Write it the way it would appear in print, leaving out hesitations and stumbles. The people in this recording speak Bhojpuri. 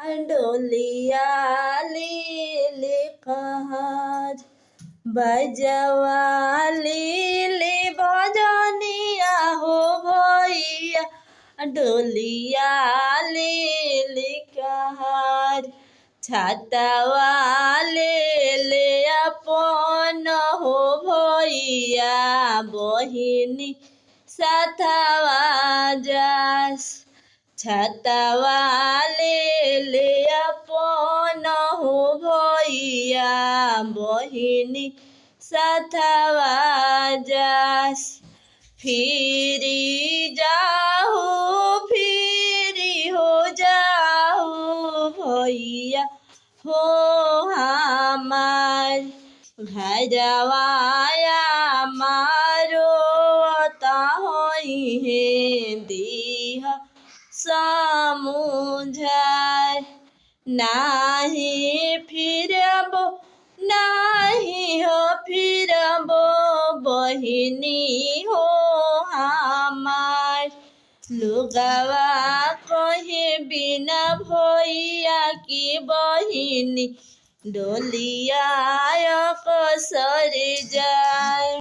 डोलिया लीली कहार बजवाली ले बजनिया हो भैया डोलिया लीली कहार छातावाले ले अपन हो भैया बहिनी साथवा जास छातावाले ले अपन हो भैया बहिनी साथवा जास फिरी जाहू फिरी हो जाहू भैया हो हमार घरवाया मारो तही दीह समुझार नाही फिरबो नाही हो फिरबो बहिनी हो हमार लुगावा कहे बिना भैया की बहिनी डोलिया कसर जाए।